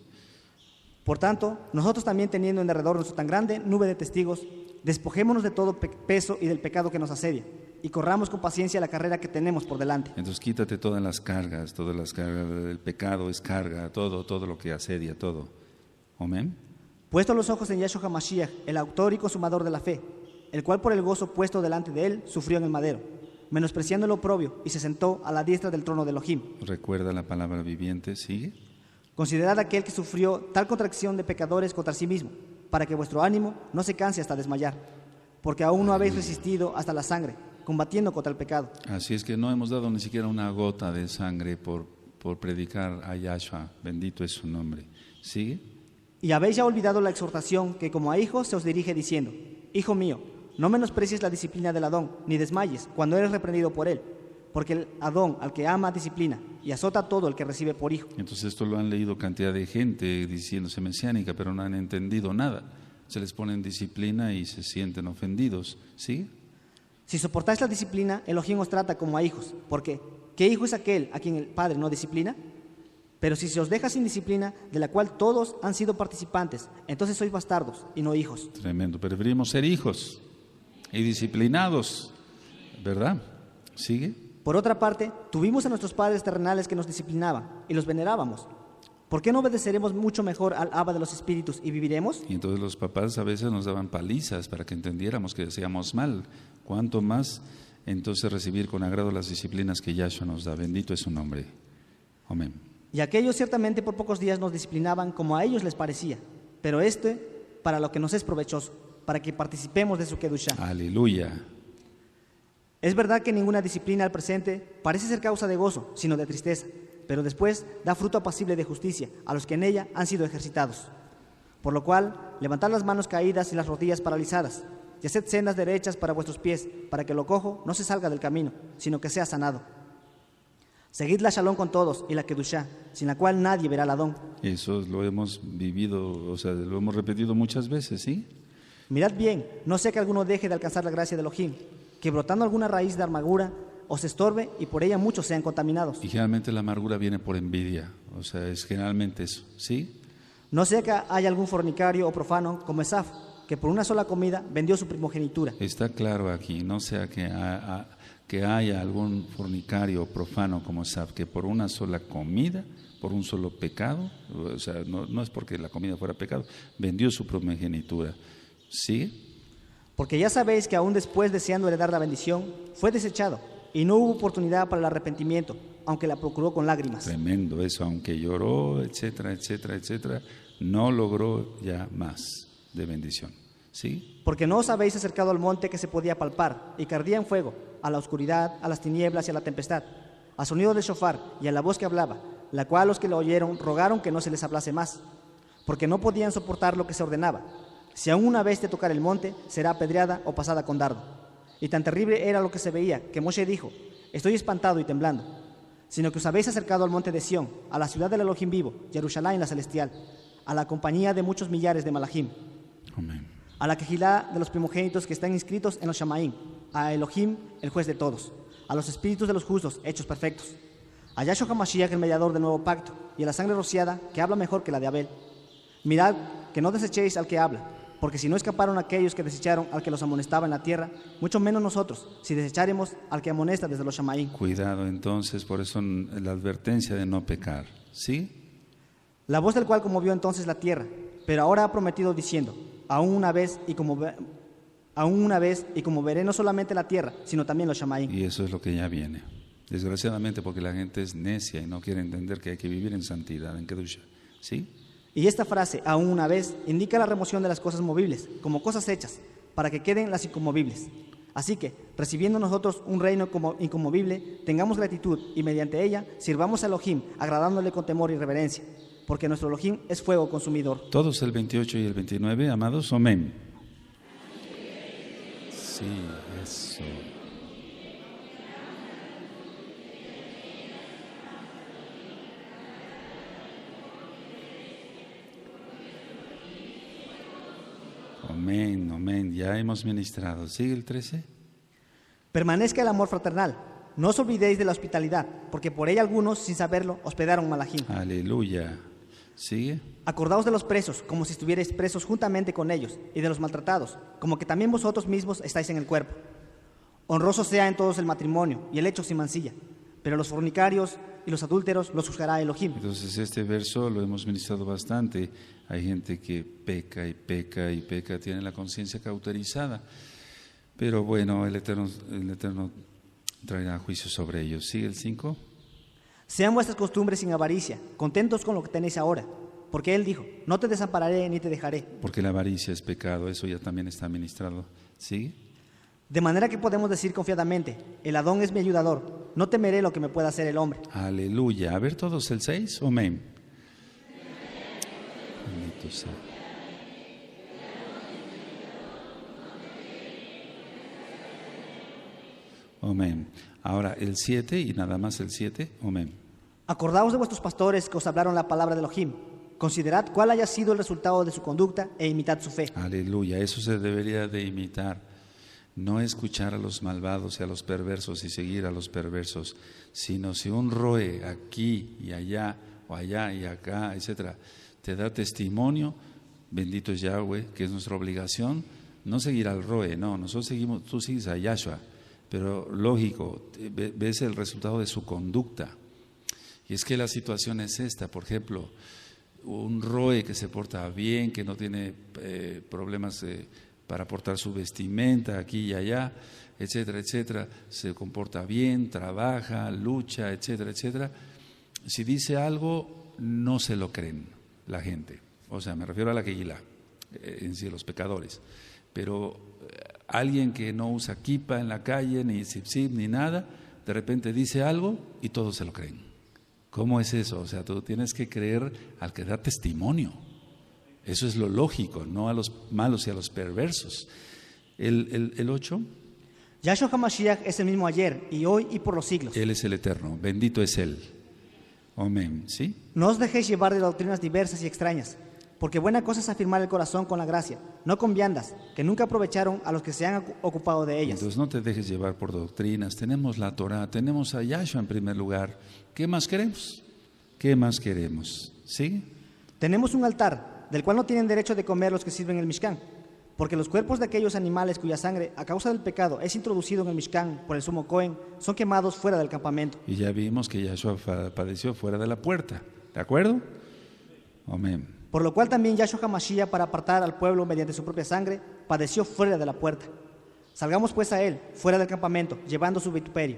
Speaker 2: Por tanto, nosotros también teniendo en derredor nuestra tan grande nube de testigos, despojémonos de todo peso y del pecado que nos asedia, y corramos con paciencia la carrera que tenemos por delante.
Speaker 1: Entonces quítate todas las cargas del pecado, es carga, todo lo que asedia, todo. Amén.
Speaker 2: Puesto los ojos en Yahshua Mashiach, el autor y consumador de la fe, el cual por el gozo puesto delante de él sufrió en el madero, menospreciando el oprobio, y se sentó a la diestra del trono de Elohim.
Speaker 1: Recuerda la palabra viviente, sigue.
Speaker 2: Considerad aquel que sufrió tal contracción de pecadores contra sí mismo, para que vuestro ánimo no se canse hasta desmayar, porque aún no habéis resistido hasta la sangre, combatiendo contra el pecado.
Speaker 1: Así es que no hemos dado ni siquiera una gota de sangre por predicar a Yahshua, bendito es su nombre. ¿Sigue?
Speaker 2: Y habéis ya olvidado la exhortación que como a hijos se os dirige diciendo: Hijo mío, no menosprecies la disciplina del Adón, ni desmayes cuando eres reprendido por él, porque el Adón al que ama disciplina y azota a todo el que recibe por hijo.
Speaker 1: Entonces esto lo han leído cantidad de gente diciéndose mesiánica, pero no han entendido nada. Se les pone en disciplina y se sienten ofendidos. ¿Sí?
Speaker 2: Si soportáis la disciplina, Elohim os trata como a hijos, porque ¿qué hijo es aquel a quien el padre no disciplina? Pero si se os deja sin disciplina, de la cual todos han sido participantes, entonces sois bastardos y no hijos.
Speaker 1: Tremendo, preferimos ser hijos y disciplinados, ¿verdad? ¿Sigue?
Speaker 2: Por otra parte, tuvimos a nuestros padres terrenales que nos disciplinaban y los venerábamos. ¿Por qué no obedeceremos mucho mejor al Abba de los espíritus y viviremos?
Speaker 1: Y entonces los papás a veces nos daban palizas para que entendiéramos que hacíamos mal. ¿Cuánto más entonces recibir con agrado las disciplinas que Yahshua nos da? Bendito es su nombre. Amén.
Speaker 2: Y aquellos ciertamente por pocos días nos disciplinaban como a ellos les parecía, pero para lo que nos es provechoso, para que participemos de su Kedushá.
Speaker 1: Aleluya.
Speaker 2: Es verdad que ninguna disciplina al presente parece ser causa de gozo, sino de tristeza, pero después da fruto apacible de justicia a los que en ella han sido ejercitados. Por lo cual, levantad las manos caídas y las rodillas paralizadas, y haced sendas derechas para vuestros pies, para que lo cojo no se salga del camino, sino que sea sanado. Seguid la Shalom con todos y la Kedushá, sin la cual nadie verá el Adón.
Speaker 1: Eso lo hemos vivido, o sea, lo hemos repetido muchas veces, ¿sí?
Speaker 2: Mirad bien, no sea que alguno deje de alcanzar la gracia de Elohim, que brotando alguna raíz de amargura os estorbe y por ella muchos sean contaminados.
Speaker 1: Y generalmente la amargura viene por envidia, o sea, es generalmente eso, ¿sí?
Speaker 2: No sea que haya algún fornicario o profano como Esaf, que por una sola comida vendió su primogenitura.
Speaker 1: Está claro aquí, no sea que haya algún fornicario o profano como Esaf, que por una sola comida, por un solo pecado, o sea, no es porque la comida fuera pecado, vendió su primogenitura, ¿sí?
Speaker 2: Porque ya sabéis que aún después deseando heredar la bendición, fue desechado y no hubo oportunidad para el arrepentimiento, aunque la procuró con lágrimas.
Speaker 1: Tremendo eso, aunque lloró, etcétera, etcétera, etcétera, no logró ya más de bendición, ¿sí?
Speaker 2: Porque no os habéis acercado al monte que se podía palpar y que ardía en fuego, a la oscuridad, a las tinieblas y a la tempestad, a sonido del shofar y a la voz que hablaba, la cual los que lo oyeron rogaron que no se les hablase más, porque no podían soportar lo que se ordenaba. Si aún una bestia tocar el monte, será apedreada o pasada con dardo. Y tan terrible era lo que se veía, que Moshe dijo: estoy espantado y temblando. sino que os habéis acercado al monte de Sión, a la ciudad del Elohim vivo, Jerusalén la celestial, a la compañía de muchos millares de Malachim,
Speaker 1: Amén.
Speaker 2: a la quejilá de los primogénitos que están inscritos en los Shamaín, a Elohim, el juez de todos, a los espíritus de los justos, hechos perfectos, a Yahshua HaMashiach, el mediador del nuevo pacto, y a la sangre rociada, que habla mejor que la de Abel. Mirad que no desechéis al que habla, porque si no escaparon aquellos que desecharon al que los amonestaba en la tierra, mucho menos nosotros, si desecharemos al que amonesta desde los Shamaín.
Speaker 1: Cuidado entonces, por eso la advertencia de no pecar. ¿Sí?
Speaker 2: La voz del cual conmovió entonces la tierra, pero ahora ha prometido diciendo, aún una vez y como veré no solamente la tierra, sino también los Shamaín.
Speaker 1: Y eso es lo que ya viene. Desgraciadamente, porque la gente es necia y no quiere entender que hay que vivir en santidad, en Kedusha. ¿Sí?
Speaker 2: Y esta frase, aún una vez, indica la remoción de las cosas movibles, como cosas hechas, para que queden las inconmovibles. Así que, recibiendo nosotros un reino como inconmovible, tengamos gratitud y mediante ella sirvamos a Elohim, agradándole con temor y reverencia, porque nuestro Elohim es fuego consumidor.
Speaker 1: Todos el 28 y el 29, amados, amén. Sí, eso. Amén, amén. Ya hemos ministrado. ¿Sigue el 13?
Speaker 2: Permanezca el amor fraternal. No os olvidéis de la hospitalidad, porque por ella algunos, sin saberlo, hospedaron Malachim.
Speaker 1: Aleluya. ¿Sigue?
Speaker 2: Acordaos de los presos, como si estuvierais presos juntamente con ellos, y de los maltratados, como que también vosotros mismos estáis en el cuerpo. Honroso sea en todos el matrimonio y el hecho sin mancilla, pero los fornicarios y los adúlteros los juzgará Elohim.
Speaker 1: Entonces este verso lo hemos ministrado bastante. Hay gente que peca y peca y peca, tiene la conciencia cauterizada. Pero bueno, el Eterno traerá juicio sobre ellos. ¿Sigue el 5?
Speaker 2: Sean vuestras costumbres sin avaricia, contentos con lo que tenéis ahora, porque Él dijo, no te desampararé ni te dejaré.
Speaker 1: Porque la avaricia es pecado, eso ya también está ministrado. ¿Sigue?
Speaker 2: De manera que podemos decir confiadamente, el Adón es mi ayudador, no temeré lo que me pueda hacer el hombre.
Speaker 1: Aleluya. A ver todos el 6, amén. Bendito sea. Amén. Ahora el 7 y nada más el 7, amén.
Speaker 2: Acordaos de vuestros pastores que os hablaron la palabra de Elohim. Considerad cuál haya sido el resultado de su conducta e imitad su fe.
Speaker 1: Aleluya, eso se debería de imitar. No escuchar a los malvados y a los perversos y seguir a los perversos, sino si un roe aquí y allá, o allá y acá, etcétera, te da testimonio, bendito es Yahweh, que es nuestra obligación, no seguir al roe, no, nosotros seguimos, tú sigues a Yahshua, pero lógico, ves el resultado de su conducta. Y es que la situación es esta, por ejemplo, un roe que se porta bien, que no tiene problemas para portar su vestimenta aquí y allá, etcétera, etcétera, se comporta bien, trabaja, lucha, etcétera, etcétera. Si dice algo, no se lo creen la gente. O sea, me refiero a la Kehilá, en sí, los pecadores. Pero alguien que no usa kipa en la calle, ni zipzip, ni nada, de repente dice algo y todos se lo creen. ¿Cómo es eso? O sea, tú tienes que creer al que da testimonio. Eso es lo lógico, no a los malos y a los perversos. El 8.
Speaker 2: Yahshua HaMashiach es el mismo ayer y hoy y por los siglos.
Speaker 1: Él es el Eterno, bendito es Él. Amén. ¿Sí?
Speaker 2: No os dejéis llevar de doctrinas diversas y extrañas, porque buena cosa es afirmar el corazón con la gracia, no con viandas, que nunca aprovecharon a los que se han ocupado de ellas.
Speaker 1: Entonces no te dejes llevar por doctrinas. Tenemos la Torah, tenemos a Yahshua en primer lugar. ¿Qué más queremos? ¿Qué más queremos? ¿Sí?
Speaker 2: Tenemos un altar, del cual no tienen derecho de comer los que sirven el Mishkan, porque los cuerpos de aquellos animales cuya sangre, a causa del pecado, es introducido en el Mishkan por el sumo Cohen, son quemados fuera del campamento.
Speaker 1: Y ya vimos que Yahshua padeció fuera de la puerta. ¿De acuerdo? Amén.
Speaker 2: Por lo cual también Yahshua HaMashiach, para apartar al pueblo mediante su propia sangre, padeció fuera de la puerta. Salgamos pues a él, fuera del campamento, llevando su vituperio,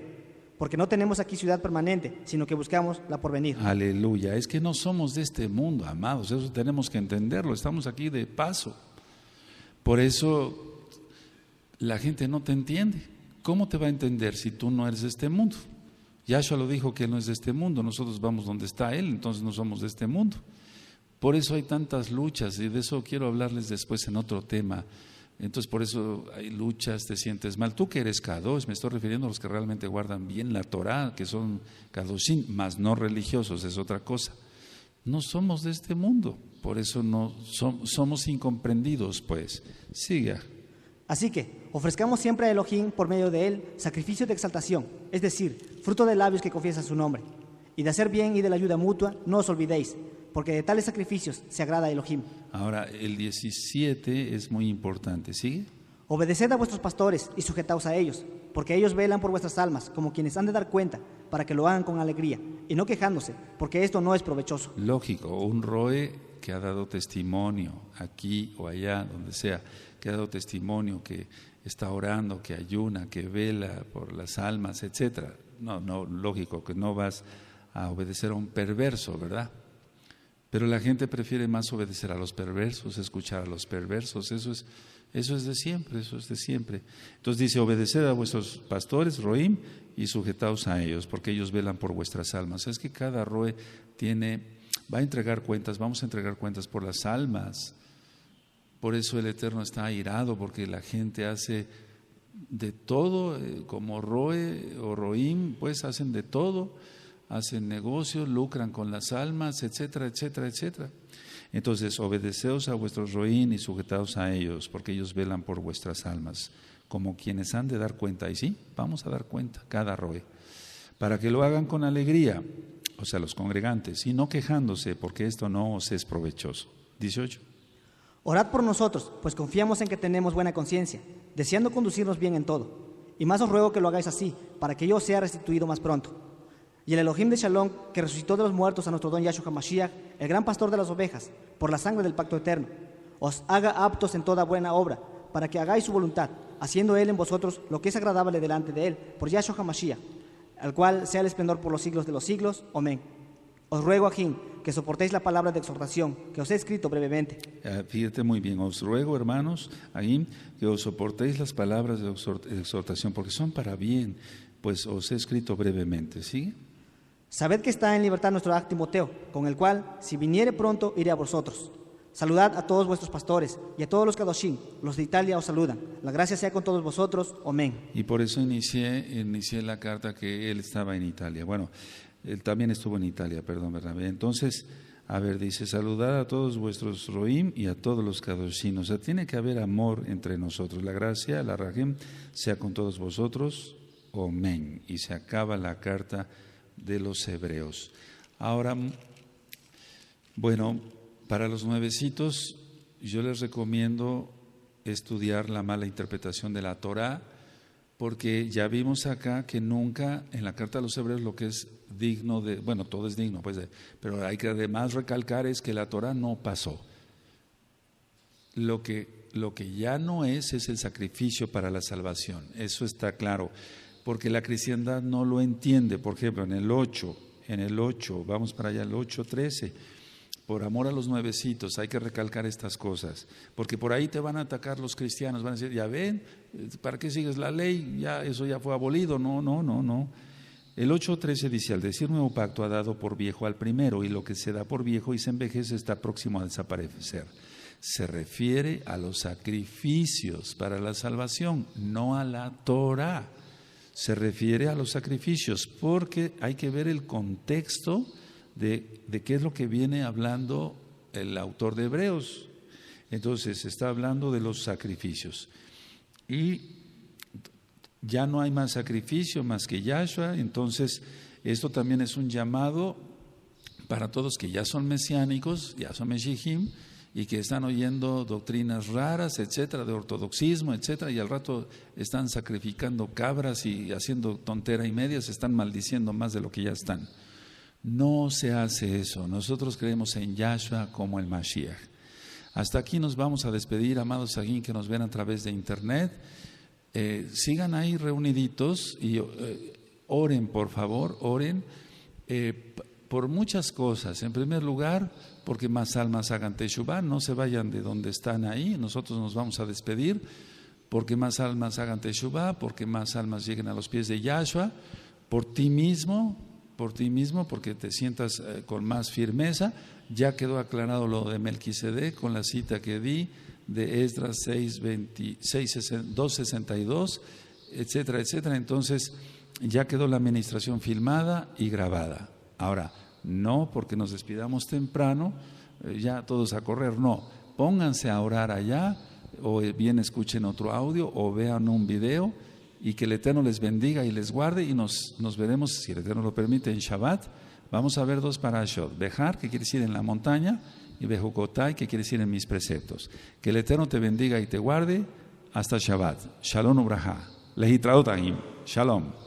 Speaker 2: porque no tenemos aquí ciudad permanente, sino que buscamos la porvenir.
Speaker 1: Aleluya. Es que no somos de este mundo, amados. Eso tenemos que entenderlo. Estamos aquí de paso. Por eso la gente no te entiende. ¿Cómo te va a entender si tú no eres de este mundo? Yahshua lo dijo que él no es de este mundo. Nosotros vamos donde está él, entonces no somos de este mundo. Por eso hay tantas luchas y de eso quiero hablarles después en otro tema. Entonces por eso hay luchas, te sientes mal. Tú que eres Kadosh, me estoy refiriendo a los que realmente guardan bien la Torah, que son Kadoshim, más no religiosos, es otra cosa. No somos de este mundo, por eso no somos incomprendidos, pues. Siga.
Speaker 2: Así que ofrezcamos siempre a Elohim por medio de él sacrificio de exaltación, es decir, fruto de labios que confiesan su nombre. Y de hacer bien y de la ayuda mutua no os olvidéis, porque de tales sacrificios se agrada a Elohim.
Speaker 1: Ahora, el 17 es muy importante. ¿Sigue?
Speaker 2: Obedeced a vuestros pastores y sujetaos a ellos, porque ellos velan por vuestras almas, como quienes han de dar cuenta, para que lo hagan con alegría, y no quejándose, porque esto no es provechoso.
Speaker 1: Lógico, un roe que ha dado testimonio, aquí o allá, donde sea, que ha dado testimonio, que está orando, que ayuna, que vela por las almas, etcétera. No, lógico, que no vas a obedecer a un perverso, ¿verdad? Pero la gente prefiere más obedecer a los perversos, escuchar a los perversos. Eso es de siempre, eso es de siempre. Entonces dice, obedeced a vuestros pastores, roim, y sujetaos a ellos, porque ellos velan por vuestras almas. Es que cada roe va a entregar cuentas, vamos a entregar cuentas por las almas. Por eso el Eterno está airado, porque la gente hace de todo, como roe o roim, pues hacen de todo. Hacen negocios, lucran con las almas, etcétera, etcétera, etcétera. Entonces, obedeceos a vuestros roín y sujetaos a ellos, porque ellos velan por vuestras almas, como quienes han de dar cuenta. Y sí, vamos a dar cuenta, cada roe, para que lo hagan con alegría, o sea, los congregantes, y no quejándose, porque esto no os es provechoso. 18.
Speaker 2: Orad por nosotros, pues confiamos en que tenemos buena conciencia, deseando conducirnos bien en todo. Y más os ruego que lo hagáis así, para que yo sea restituido más pronto. Y el Elohim de Shalom, que resucitó de los muertos a nuestro don Yahshua HaMashiach, el gran pastor de las ovejas, por la sangre del pacto eterno, os haga aptos en toda buena obra, para que hagáis su voluntad, haciendo Él en vosotros lo que es agradable delante de Él, por Yahshua HaMashiach, al cual sea el esplendor por los siglos de los siglos. Amén. Os ruego, Ajín, que soportéis la palabra de exhortación, que os he escrito brevemente.
Speaker 1: Fíjate muy bien, os ruego, hermanos, Ajín, que os soportéis las palabras de exhortación, porque son para bien, pues os he escrito brevemente. ¿Sí?
Speaker 2: Sabed que está en libertad nuestro hijo Timoteo, con el cual, si viniere pronto, iré a vosotros. Saludad a todos vuestros pastores y a todos los Kadoshim, los de Italia os saludan. La gracia sea con todos vosotros. Amén.
Speaker 1: Y por eso inicié la carta que él estaba en Italia. Bueno, él también estuvo en Italia, perdón, ¿verdad? Entonces, a ver, dice, saludad a todos vuestros roim y a todos los Kadoshim. O sea, tiene que haber amor entre nosotros. La gracia, la rajem, sea con todos vosotros. Amén. Y se acaba la carta de los hebreos. Ahora, bueno, para los nuevecitos yo les recomiendo estudiar la mala interpretación de la Torah, porque ya vimos acá que nunca en la carta de los hebreos lo que es digno de, bueno, todo es digno, pues, pero hay que además recalcar es que la Torah no pasó. Lo que ya no es el sacrificio para la salvación, eso está claro. Porque la cristiandad no lo entiende. Por ejemplo, en el 8, vamos para allá, el 8:13, por amor a los nuevecitos, hay que recalcar estas cosas, porque por ahí te van a atacar los cristianos, van a decir, ya ven, ¿para qué sigues la ley? Ya eso ya fue abolido. No. El 8:13 dice, al decir nuevo pacto ha dado por viejo al primero, y lo que se da por viejo y se envejece está próximo a desaparecer. Se refiere a los sacrificios para la salvación, no a la Torah. Se refiere a los sacrificios, porque hay que ver el contexto de qué es lo que viene hablando el autor de Hebreos. Entonces, está hablando de los sacrificios. Y ya no hay más sacrificio más que Yahshua. Entonces, esto también es un llamado para todos que ya son mesiánicos, ya son meshijim, y que están oyendo doctrinas raras, etcétera, de ortodoxismo, etcétera, y al rato están sacrificando cabras y haciendo tontera y media, se están maldiciendo más de lo que ya están. No se hace eso. Nosotros creemos en Yahshua como el Mashiach. Hasta aquí nos vamos a despedir, amados Saguín, que nos ven a través de internet. Sigan ahí reuniditos y oren, por favor, oren por muchas cosas. En primer lugar, porque más almas hagan Teshuvah, no se vayan de donde están ahí, nosotros nos vamos a despedir, porque más almas hagan Teshuvah, porque más almas lleguen a los pies de Yahshua, por ti mismo, porque te sientas con más firmeza. Ya quedó aclarado lo de Melquisedec con la cita que di de Esdras 2:62, etcétera, etcétera. Entonces ya quedó la administración filmada y grabada. Ahora, no porque nos despidamos temprano, ya todos a correr, no. Pónganse a orar allá, o bien escuchen otro audio, o vean un video, y que el Eterno les bendiga y les guarde, y nos veremos, si el Eterno lo permite, en Shabbat. Vamos a ver 2 parashot, Behar, que quiere decir en la montaña, y Bejukotai, que quiere decir en mis preceptos. Que el Eterno te bendiga y te guarde hasta Shabbat. Shalom ubraja. Lehitraot ahim. Shalom.